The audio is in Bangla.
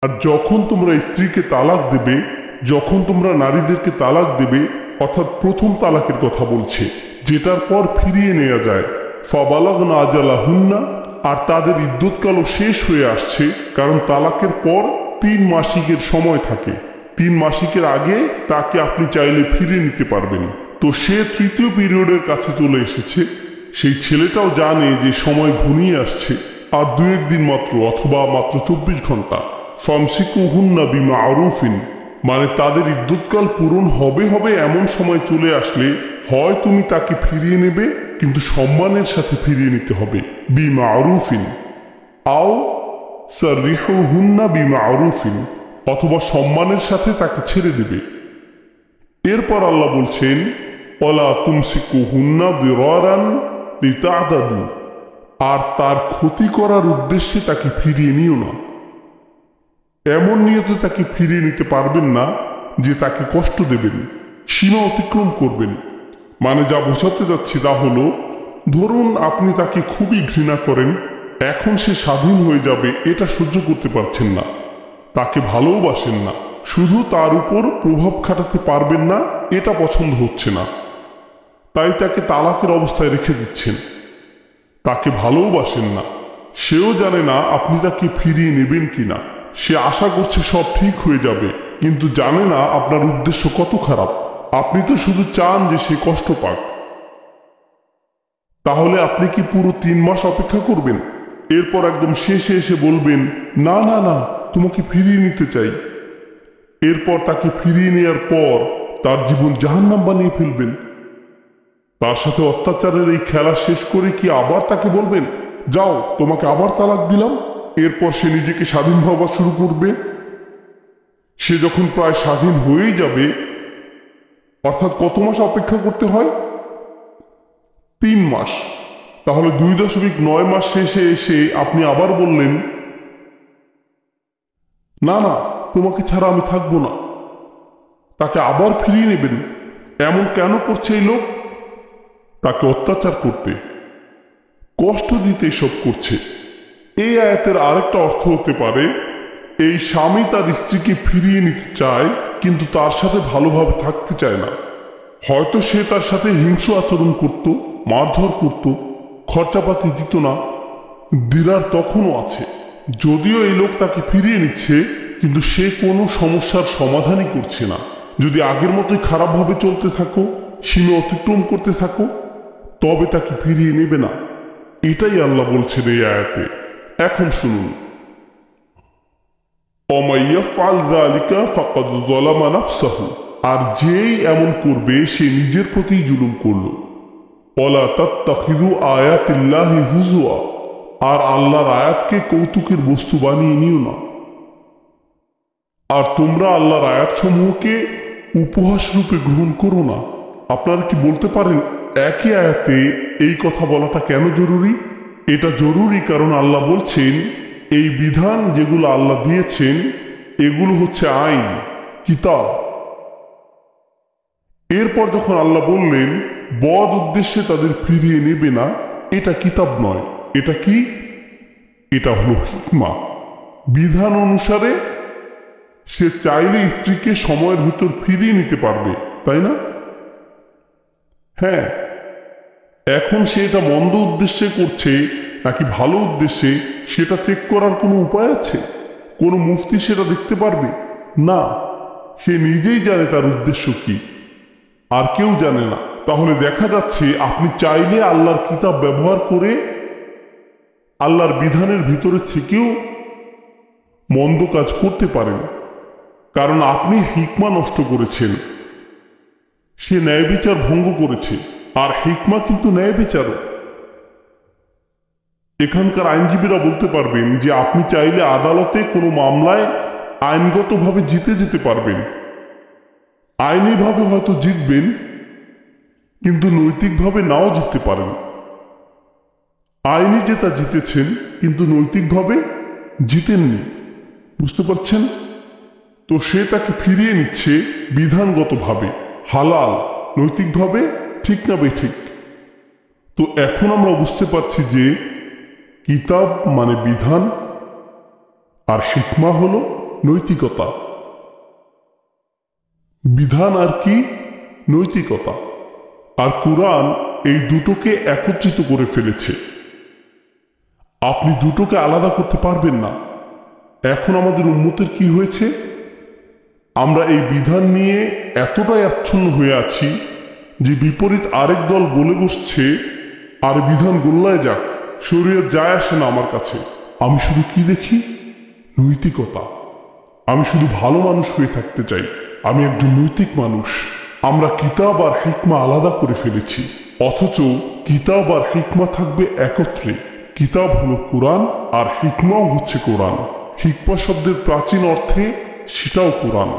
আর যখন তোমরা স্ত্রীকে তালাক দেবে, যখন তোমরা নারীদেরকে তালাক দেবে, অর্থাৎ প্রথম তালাকের কথা বলছে, যেটার পর ফিরিয়ে নেওয়া যায়, ফাবালাগনা আজালাহুন্না, আর তাদের ইদ্যৎকালও শেষ হয়ে আসছে, কারণ তালাকের পর 3 মাসিকের সময় থাকে। 3 মাসিকের আগে তাকে আপনি চাইলে ফিরিয়ে নিতে পারবেন। তো সে তৃতীয় পিরিয়ডের কাছে চলে এসেছে। সেই ছেলেটাও জানে যে সময় ঘনিয়ে আসছে, আর 2-1 দিন মাত্র, অথবা মাত্র 24 ঘন্টা। ফামসিকুহুন্না বিমারুফিন, মানে তাদের ইদ্যৎকাল পূরণ হবে এমন সময় চলে আসলে হয় তুমি তাকে ফিরিয়ে নেবে, কিন্তু সম্মানের সাথে ফিরিয়ে নিতে হবে, বিমারুফিন। আও সাররিহুহুন্না বিমারুফিন, অথবা সম্মানের সাথে তাকে ছেড়ে দেবে। এরপর আল্লাহ বলছেন, ওয়ালা তুমসিকুহুন্না দিরারান লিতা'তাদু, আর তার ক্ষতি করার উদ্দেশ্যে তাকে ফিরিয়ে নিও না। এমন নিয়তে তাকে ফিরিয়ে নিতে পারবেন না যে তাকে কষ্ট দেবেন, সীমা অতিক্রম করবেন। মানে যা বোঝাতে যাচ্ছি তা হলো, ধরুন আপনি তাকে খুবই ঘৃণা করেন, এখন সে স্বাধীন হয়ে যাবে এটা সহ্য করতে পারছেন না, তাকে ভালোবাসেন না, শুধু তার উপর প্রভাব খাটাতে পারবেন না এটা পছন্দ হচ্ছে না, তাই তাকে তালাকের অবস্থায় রেখে দিচ্ছেন। তাকে ভালোবাসেন না, সেও জানে না আপনি তাকে ফিরিয়ে নেবেন কিনা, সে আশা করছে সব ঠিক হয়ে যাবে, কিন্তু জানে না আপনার উদ্দেশ্য কত খারাপ। আপনি তো শুধু চান যে সে কষ্ট পাক। তাহলে আপনি কি পুরো 3 মাস অপেক্ষা করবেন? এরপর একদম শেষে এসে বলবেন, না না না, তোমাকে ফিরিয়ে নিতে চাই। এরপর তাকে ফিরিয়ে নেওয়ার পর তার জীবন জাহান্নাম বানিয়ে ফেলবেন? তার সাথে অত্যাচারের এই খেলা শেষ করে কি আবার তাকে বলবেন, যাও তোমাকে আবার তালাক দিলাম? এরপর সে নিজেকে স্বাধীন ভাবা শুরু করবে। সে যখন প্রায় স্বাধীন হয়েই যাবে, অর্থাৎ কত মাস অপেক্ষা করতে হয়? 3 মাস। তাহলে 2.9 মাস শেষে এসে আপনি আবার বললেন, না না, তোমাকে ছাড়া আমি থাকবো না। তাকে আবার ফিরিয়ে নেবেন। এমন কেন করছে এই লোক? তাকে অত্যাচার করতে, কষ্ট দিতে এসব করছে। এই আয়াতের আরেকটা অর্থ হতে পারে, এই স্বামী তার স্ত্রীকে ফিরিয়ে নিতে চায়, কিন্তু তার সাথে ভালোভাবে থাকতে চায় না। হয়তো সে তার সাথে হিংস্র আচরণ করত, মারধর করত, খরচাপাতি দিত না। দিরার তখনও আছে, যদিও এই লোক তাকে ফিরিয়ে নিচ্ছে, কিন্তু সে কোনো সমস্যার সমাধানই করছে না। যদি আগের মতোই খারাপভাবে চলতে থাকো, সীমা অতিক্রম করতে থাকো, তবে তাকে ফিরিয়ে নেবে না। এটাই আল্লাহ বলছেন এই আয়াতে। এখন শুনুন, ওমাইয়াফআল যালিকা ফাকাদ যালামা নাফসাহু, আর যেই এমন করবে সে নিজের প্রতিই জুলুম করল। ওয়ালা তাত্তাখিযু আয়াতিল্লাহি হুজুয়া, আর আল্লাহর আয়াতকে কৌতুকের বস্তু বানিয়ে নিও না। আর তোমরা আল্লাহর আয়াতসমূহকে উপহাস রূপে গ্রহণ করো না। আপনারা কি বলতে পারেন একই আয়াতে এই কথা বলাটা কেন জরুরি? এটা জরুরি কারণ আল্লাহ বলছেন, এই বিধান যেগুলো আল্লাহ দিয়েছেন এগুলো হচ্ছে আইন, কিতাব। এরপর যখন আল্লাহ বললেন বদ উদ্দেশ্যে তাদের ফিরিয়ে নেবে না, এটা কিতাব নয়, এটা কি? এটা হলো হিকমা। বিধান অনুসারে সে চাইলে স্ত্রীকে সময়ের ভিতর ফিরিয়ে নিতে পারবে, তাই না? হ্যাঁ, এখন সে এটা মন্দ উদ্দেশ্যে করছে নাকি ভালো উদ্দেশ্যে সেটা চেক করার কোনো উপায় আছে? কোনো মুফতি সেটা দেখতে পারবে না। সে নিজেই জানে তার উদ্দেশ্য কি, আর কেউ জানে না। তাহলে দেখা যাচ্ছে আপনি চাইলে আল্লাহর কিতাব ব্যবহার করে আল্লাহর বিধানের ভিতরে থেকেও মন্দ কাজ করতে পারেন, কারণ আপনি হিকমা নষ্ট করেছেন। সে ন্যায় বিচার ভঙ্গ করেছে, আর হিকমা কিন্তু ন্যায় বিচারও। এখানকার আইনজীবীরা বলতে পারবেন যে আপনি চাইলে আদালতে কোনো মামলায় আইনগতভাবে জিতে যেতে পারবেন, আইনিভাবে হয়তো জিতবেন, কিন্তু নৈতিকভাবে নাও জিততে পারেন। আইনি জেতা জিতেছেন, কিন্তু নৈতিকভাবে জিতেননি। বুঝতে পারছেন? তো সে তাকে ফিরিয়ে নিচ্ছে বিধানগতভাবে, হালাল, নৈতিকভাবে ঠিক না বেঠিক। তো এখন আমরা বুঝতে পারছি যে কিতাব মানে বিধান, আর হিকমা হলো নৈতিকতা। বিধান আর কি? নৈতিকতা। আর কোরআন এই দুটোকে একত্রিত করে ফেলেছে। আপনি দুটোকে আলাদা করতে পারবেন না। এখন আমাদের উম্মতের কি হয়েছে? আমরা এই বিধান নিয়ে এতটাই আচ্ছন্ন হয়ে আছি যে বিপরীত আরেক দল বলে বসছে, আর বিধান গোল্লায় যাক, শরীয়ত যায় আসে না আমার কাছে। আমি শুধু কি দেখি? নৈতিকতা। আমি শুধু ভালো মানুষ হয়ে থাকতে চাই, আমি একজন নৈতিক মানুষ। আমরা কিতাব আর হিকমা আলাদা করে ফেলেছি, অথচ কিতাব আর হিকমা থাকবে একত্রে। কিতাব হলো কোরআন আর হিকমাও হচ্ছে কোরআন। হিকমা শব্দের প্রাচীন অর্থে সেটাও কোরআন।